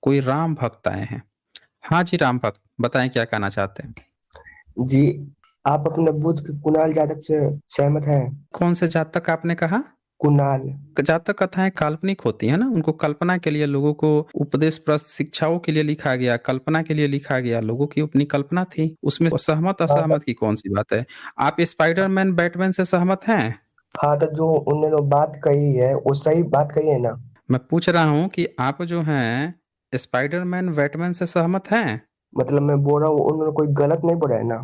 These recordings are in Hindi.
कोई राम भक्त आए हैं। हाँ जी, राम भक्त बताएं क्या कहना चाहते हैं। जी, आप अपने बुद्ध के कुणाल जातक से सहमत हैं? कौन से जातक आपने कहा। कुणाल। जातक कथाएं काल्पनिक होती है ना, उनको कल्पना के लिए, लोगों को उपदेशप्रद शिक्षाओं के लिए लिखा गया, कल्पना के लिए लिखा गया, लोगों की अपनी कल्पना थी, उसमें सहमत हाँ असहमत की कौन सी बात है। आप स्पाइडरमैन बैटमैन से सहमत हैं। हाँ, तो जो उन्होंने बात कही है वो सही बात कही है ना? मैं पूछ रहा हूँ कि आप जो हैं स्पाइडरमैन बैटमैन से सहमत हैं। मतलब मैं बोल रहा हूँ उन्होंने कोई गलत नहीं बोला है ना?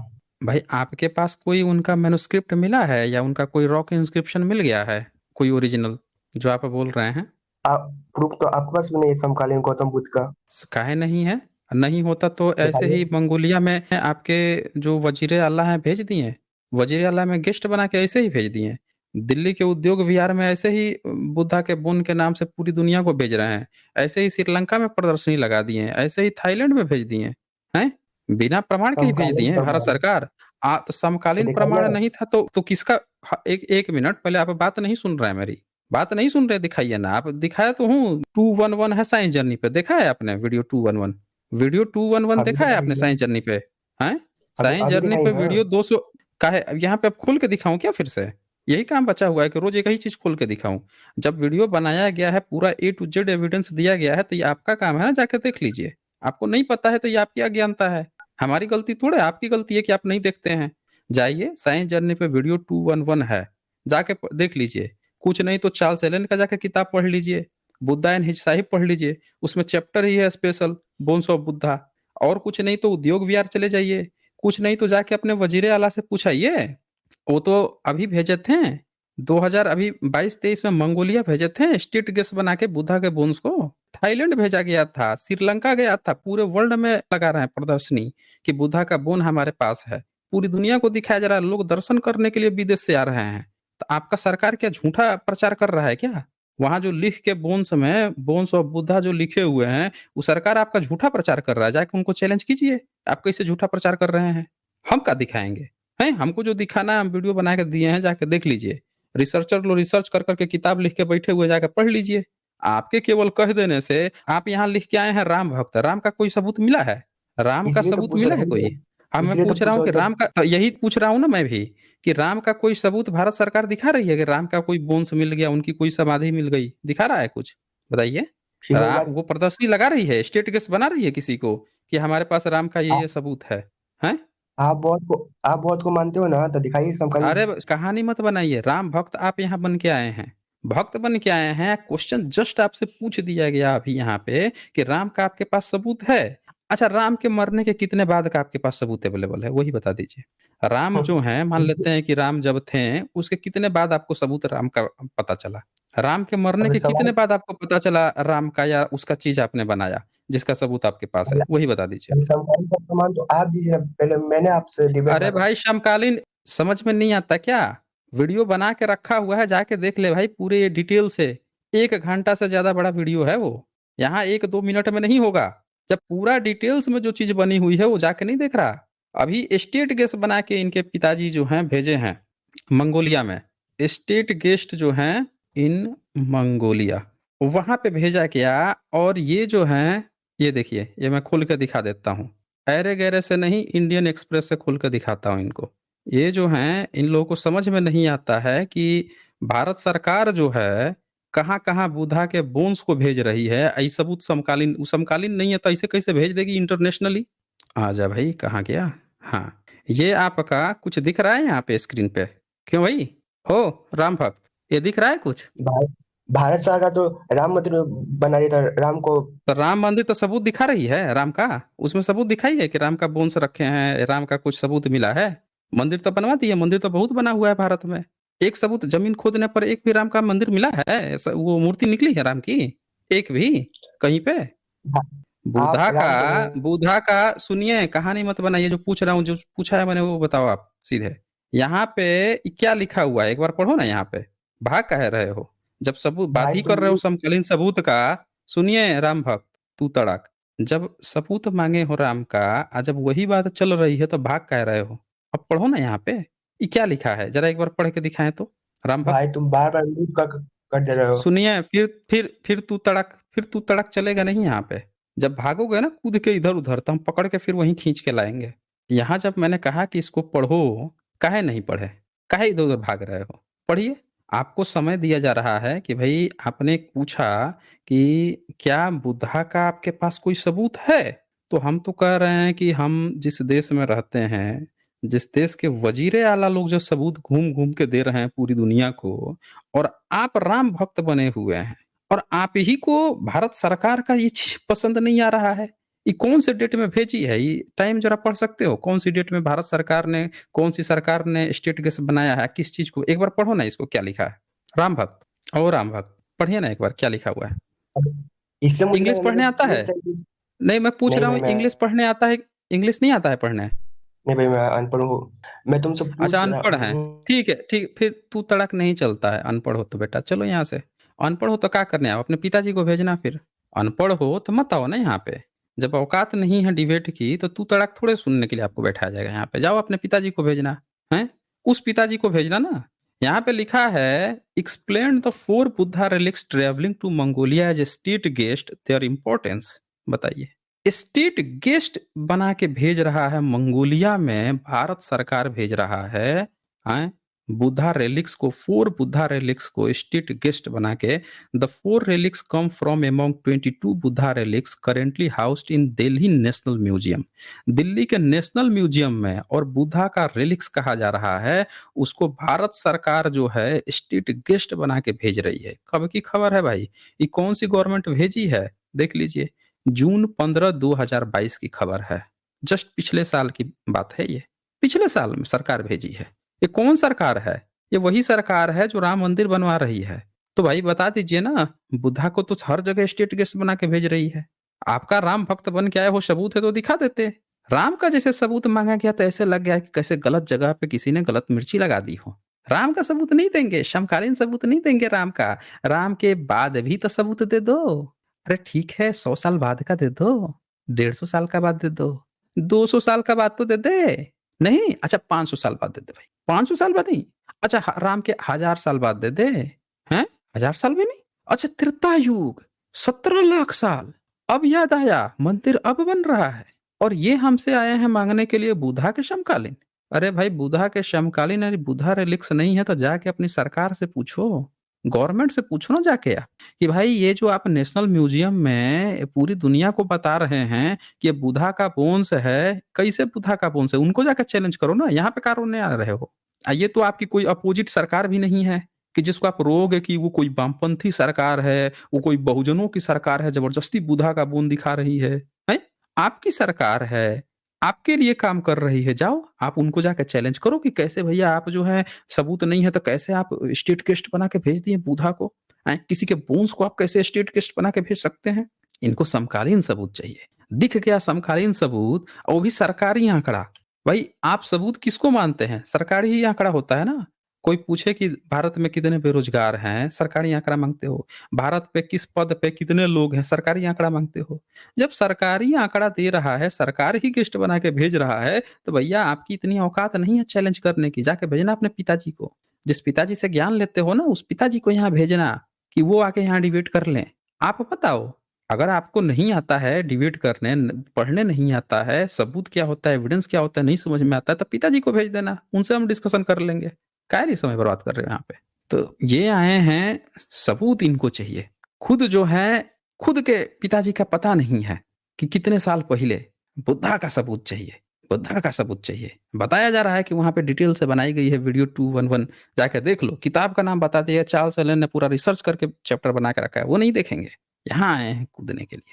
भाई आपके पास कोई उनका मैन्युस्क्रिप्ट मिला है या उनका कोई रॉक इंस्क्रिप्शन मिल गया है, कोई ओरिजिनल जो आप बोल रहे हैं। आप प्रूफ तो आपके पास भी नहीं है समकालीन गौतम बुद्ध का? काहे नहीं है। नहीं होता तो ऐसे दिखाइए। ही मंगोलिया में आपके जो वजीरे आला हैं भेज दिए। वजीरे आला में गेस्ट बना के ऐसे ही भेज दिए। दिल्ली के उद्योग विहार में ऐसे ही बुद्धा के बुन के नाम से पूरी दुनिया को भेज रहे हैं। ऐसे ही श्रीलंका में प्रदर्शनी लगा दिए हैं, ऐसे ही थाईलैंड में भेज दिए हैं। बिना प्रमाण के ही भेज समकालीन दिए हैं भारत प्रमाण सरकार। तो तो समकालीन दिखाइए प्रमाण ना। नहीं था तो किसका। एक एक मिनट पहले आप बात नहीं सुन रहे हैं मेरी। बात नहीं सुन रहे, दिखाइए ना। आप दिखाया तो हूँ 211 है साइंस जर्नी पे, देखा है आपने वीडियो 211। वीडियो 211 अभी देखा है आपने दिखाइए। साइंस जर्नी पे। हैं। अभी साइंस अभी जर्नी दिखाइए पे ना। वीडियो 200 का है। अब यहाँ पे अब खोल के दिखाऊं क्या फिर से। यही काम बचा हुआ है कि रोज एक ही चीज खोल के दिखाऊं। जब वीडियो बनाया गया है, पूरा A to Z एविडेंस दिया गया है, तो ये आपका काम है ना, जाके देख लीजिए। आपको नहीं पता है तो ये आपकी अज्ञानता है। हमारी गलती थोड़े, आपकी गलती है कि आप नहीं देखते हैं। जाइए साइंस जर्नी पे वीडियो 211 है, जाके देख लीजिए। कुछ नहीं तो चार्ल्स एलन का जाके किताब पढ़ लीजिए। बुद्धा एंड हिज साहिब पढ़ लीजिए। उसमें चैप्टर ही है स्पेशल, बोन्स ऑफ बुद्धा। और कुछ नहीं तो उद्योग विहार चले जाइए। कुछ नहीं तो जाके अपने वजीरे आला से पूछाइए। वो तो अभी भेजे थे 2000 अभी 22-23 में मंगोलिया भेजे थे स्टेट गेस्ट बना के बुद्धा के बोन्स को। थाईलैंड भेजा गया था, श्रीलंका गया था, पूरे वर्ल्ड में लगा रहे हैं प्रदर्शनी कि बुद्धा का बोन हमारे पास है। पूरी दुनिया को दिखाया जा रहा है, लोग दर्शन करने के लिए विदेश से आ रहे हैं। तो आपका सरकार क्या झूठा प्रचार कर रहा है क्या। वहां जो लिख के बोन्स में बोन्स ऑफ बुद्धा जो लिखे हुए हैं, वो सरकार आपका झूठा प्रचार कर रहा है। जाके उनको चैलेंज कीजिए, आप कैसे झूठा प्रचार कर रहे हैं। हम क्या दिखाएंगे। हैं, हमको जो दिखाना है हम वीडियो बना के दिए हैं, जाके देख लीजिए। रिसर्चर लोग रिसर्च कर करके किताब लिख के बैठे हुए, जाके पढ़ लीजिए। आपके केवल कह देने से आप यहाँ लिख के आए हैं राम भक्त, राम का कोई सबूत मिला है। राम का इसलिए तो सबूत पूछ मिला रहा है हूँ कोई। हाँ, मैं इसलिए तो पूछ रहा पूछ हूँ रहा कि हूँ राम जब। का, यही पूछ रहा हूँ ना मैं भी, कि राम का कोई सबूत भारत सरकार दिखा रही है कि राम का कोई बोन्स मिल गया, उनकी कोई समाधि मिल गई, दिखा रहा है कुछ। बताइए। फिर वो बात। वो प्रदर्शनी लगा रही है, स्टेट गेस्ट बना रही है किसी को कि हमारे पास राम का ये आप ये सबूत है। हैं। आप बहुत को मानते हो ना, तो दिखाइए समकालीन। अरे कहानी मत बनाइए। राम भक्त आप यहाँ बन के आए हैं। भक्त बन के आए हैं, क्वेश्चन जस्ट आपसे पूछ दिया गया अभी यहाँ पे कि राम का आपके पास सबूत है। अच्छा, राम के मरने के कितने बाद का आपके पास सबूत अवेलेबल है, वही बता दीजिए। राम जो है, मान लेते हैं कि राम जब थे, उसके कितने बाद आपको सबूत राम का पता चला। राम के मरने अब के कितने सवाल। बाद आपको पता चला राम का, या उसका चीज आपने बनाया जिसका सबूत आपके पास है, वही बता दीजिए। अब समकालीन का प्रमाण तो आप दीजिए ना, पहले मैंने आपसे डिबेट अरे मांगा। भाई समकालीन समझ में नहीं आता क्या। वीडियो बना के रखा हुआ है, जाके देख ले भाई पूरे डिटेल से। 1 घंटा से ज्यादा बड़ा वीडियो है वो। यहाँ 1-2 मिनट में नहीं होगा। जब पूरा डिटेल्स में जो चीज बनी हुई है वो जाके नहीं देख रहा। अभी स्टेट गेस्ट बना के इनके पिताजी जो हैं भेजे हैं मंगोलिया में। स्टेट गेस्ट जो हैं इन मंगोलिया, वहां पे भेजा गया। और ये जो हैं, ये देखिए, ये मैं खोल के दिखा देता हूँ। ऐरे गैरे से नहीं, इंडियन एक्सप्रेस से खोल कर दिखाता हूँ इनको। ये जो हैं, इन लोगों को समझ में नहीं आता है कि भारत सरकार जो है कहाँ कहाँ बुधा के बोन्स को भेज रही है। ऐ सबूत समकालीन, समकालीन नहीं है तो ऐसे कैसे भेज देगी इंटरनेशनली। आ जा भाई, कहाँ गया। हाँ, ये आपका कुछ दिख रहा है यहाँ पे स्क्रीन पे। क्यों भाई। हो राम भक्त, ये दिख रहा है कुछ। भारत भारत सरकार तो राम मंदिर बना रही था राम को। तो राम मंदिर तो सबूत दिखा रही है राम का। उसमें सबूत दिखाई है कि राम का बोन्स रखे हैं, राम का कुछ सबूत मिला है। मंदिर तो बनवा दिए, मंदिर तो बहुत बना हुआ है भारत में। एक सबूत जमीन खोदने पर एक भी राम का मंदिर मिला है, वो मूर्ति निकली है राम की, एक भी कहीं पे। आप बुधा का, राम को। बुधा का सुनिए, कहानी मत बनाइए। जो पूछ रहा हूँ, जो पूछा है मैंने वो बताओ आप सीधे। यहाँ पे क्या लिखा हुआ है एक बार पढ़ो ना यहाँ पे। भाग कह रहे हो, जब सबूत बात भाई ही कर तुम। रहे हो समकालीन सबूत का। सुनिए राम भक्त, तू तड़क, जब सबूत मांगे हो राम का, जब वही बात चल रही है तो भाग कह रहे हो। अब पढ़ो ना यहाँ पे, ये क्या लिखा है जरा एक बार पढ़ के दिखाएं तो, राम भक्त। भाई तुम बार बार म्यूट कर कर दे रहे हो। सुनिए, फिर तू तड़क, फिर तू तड़क चलेगा नहीं यहाँ पे। जब भागोगे ना कूद के इधर-उधर तो हम पकड़ के फिर वहीं खींच के लाएँगे। यहाँ जब मैंने कहा कि इसको पढ़ो, काहे नहीं पढ़े? काहे इधर-उधर भाग रहे हो? पढ़िए। आपको समय दिया जा रहा है कि भई आपने पूछा कि क्या बुद्धा का आपके पास कोई सबूत है? तो हम तो कह रहे हैं कि हम जिस देश में रहते हैं, जिस देश के वज़ीर आला लोग जो सबूत घूम-घूम के दे रहे हैं पूरी दुनिया को और आप राम भक्त बने हुए हैं। और आप ही को भारत सरकार का ये चीज़ पसंद नहीं आ रहा है। ये कौन-से डेट में भेजी है? ये टाइम ज़रा पढ़ सकते हो? कौन-सी डेट में भारत सरकार ने कौन-सी सरकार ने स्टेट गैस बनाया है? किस चीज़ को? एक बार पढ़ो ना इसको क्या लिखा है? राम भक्त, ओ राम भक्त, पढ़िए ना एक बार क्या लिखा हुआ है? अब इससे मुझे इंग्लिश लगा पढ़ने मतलब आता ये है? था कि नहीं मैं पूछ नहीं रहा हूँ भाई मैं इंग्लिश पढ़ने आता है? इंग्लिश नहीं आता है पढ़ने? नहीं भाई मैं अनपढ़ हूँ। मैं तुमसे अच्छा पूछ रहा अनपढ़ हैं। हूँ। ठीक है, ठीक फिर तू तड़क नहीं चलता है, अनपढ़ हो तो बेटा चलो यहाँ से। अनपढ़ हो तो क्या करने आओ? अपने पिताजी को भेजना फिर। अनपढ़ हो तो मत आओ ना यहाँ पे। जब औकात नहीं है डिबेट की तो तू तड़ाक थोड़े सुनने के लिए आपको बैठाया जाएगा यहाँ पे। जाओ अपने पिताजी को भेजना, हैं? उस पिताजी को भेजना ना। यहाँ पे लिखा है explain the 4 Buddha relics traveling to Mongolia as a state guest their importance. बताइए। स्टेट गेस्ट बना के भेज रहा है मंगोलिया में भारत सरकार भेज रहा है हैं? बुद्धा रेलिक्स को 4 बुद्धा रेलिक्स को स्टेट गेस्ट बना के the 4 relics come from among 22 Buddha relics currently housed in Delhi national museum. Delhi के नेशनल म्यूजियम में और बुद्धा का रेलिक्स कहा जा रहा है उसको भारत सरकार जो है स्टेट गेस्ट बना के भेज रही है। कब की खबर है भाई? ये कौन सी गवर्नमेंट भेजी है? देख लीजिए। जून 15 2022 की खबर है। जस्ट पिछले साल की बात है ये। पिछले साल में सरकार भेजी है। ये कौन सरकार है? ये वही सरकार है जो राम मंदिर बनवा रही है। तो भाई बता दीजिए ना, बुद्धा को तो हर जगह स्टेट गेस्ट बना के भेज रही है। आपका राम भक्त बन के आए हो सबूत है तो दिखा देते। राम का जैसे सबूत मांगा गया तो ऐसे लग गया कि कैसे गलत जगह पे किसी ने गलत मिर्ची लगा दी हो। राम का सबूत नहीं देंगे, समकालीन सबूत नहीं देंगे राम का। राम के बाद भी तो सबूत दे दो। अरे ठीक है 100 साल बाद का दे दो, 150 साल का बाद दे दो, 200 साल का बाद तो दे दे। नहीं अच्छा 500 साल बाद दे दे भाई, 500 साल बाद नहीं। अच्छा राम के 1000 साल बाद दे दे। हैं 1000 साल भी नहीं। अच्छा त्रेता युग 17 लाख साल। अब याद आया मंदिर अब बन रहा है और ये हमसे आए हैं मांगने के लिए बुद्धा के समकालीन। अरे भाई बुद्धा के समकालीन अरे बुद्धा रिलिक्स नहीं है तो जाके अपनी सरकार से पूछो, गवर्नमेंट से पूछो ना जाके आप कि भाई ये जो आप नेशनल म्यूजियम में पूरी दुनिया को बता रहे हैं कि ये बुद्धा का बोन्स है, कैसे बुद्धा का बोन्स है? उनको जाकर चैलेंज करो ना, यहाँ पे क्या रोने आ रहे हो? ये तो आपकी कोई अपोजिट सरकार भी नहीं है कि जिसको आप रोओगे कि वो कोई वामपंथी सरकार है, वो कोई बहुजनों की सरकार है, जबरदस्ती बुद्धा का बोन दिखा रही है। हैं? आपकी सरकार है, आपके लिए काम कर रही है, जाओ आप उनको जाकर चैलेंज करो कि कैसे भैया आप जो है सबूत नहीं है तो कैसे आप स्टेट गेस्ट बना के भेज दिए बुद्धा को। किसी के बोन्स को आप कैसे स्टेट गेस्ट बना के भेज सकते हैं? इनको समकालीन सबूत चाहिए। दिख गया समकालीन सबूत और वो भी सरकारी आंकड़ा। भाई आप सबूत किसको मानते हैं? सरकारी ही आंकड़ा होता है ना। कोई पूछे कि भारत में कितने बेरोजगार हैं, सरकारी आंकड़ा मांगते हो। भारत पे किस पद पे कितने लोग हैं, सरकारी आंकड़ा मांगते हो। जब सरकारी आंकड़ा दे रहा है, सरकार ही गेस्ट बना के भेज रहा है, तो भैया आपकी इतनी औकात नहीं है चैलेंज करने की। जाके भेजना अपने पिताजी को। जिस पिताजी से ज्ञान लेते हो ना, उस पिताजी को यहाँ भेजना कि वो आके यहाँ डिबेट कर लें। आप बताओ, अगर आपको नहीं आता है डिबेट करने, पढ़ने नहीं आता है, सबूत क्या होता है, एविडेंस क्या होता है, नहीं समझ में आता है, तो पिताजी को भेज देना। उनसे हम डिस्कशन कर लेंगे। काहे लिए समय बर्बाद कर रहे हो यहाँ पे? तो ये आए हैं, सबूत इनको चाहिए। खुद जो है, खुद के पिताजी का पता नहीं है कि कितने साल पहले बुद्धा का सबूत चाहिए, बुद्धा का सबूत चाहिए। बताया जा रहा है कि वहाँ पे डिटेल से बनाई गई है वीडियो 211 जाके देख लो। किताब का नाम बता दिया, चार्ल्स एलन ने पूरा रिसर्च करके चैप्टर बना के रखा है, वो नहीं देखेंगे। यहाँ आए हैं कूदने के लिए।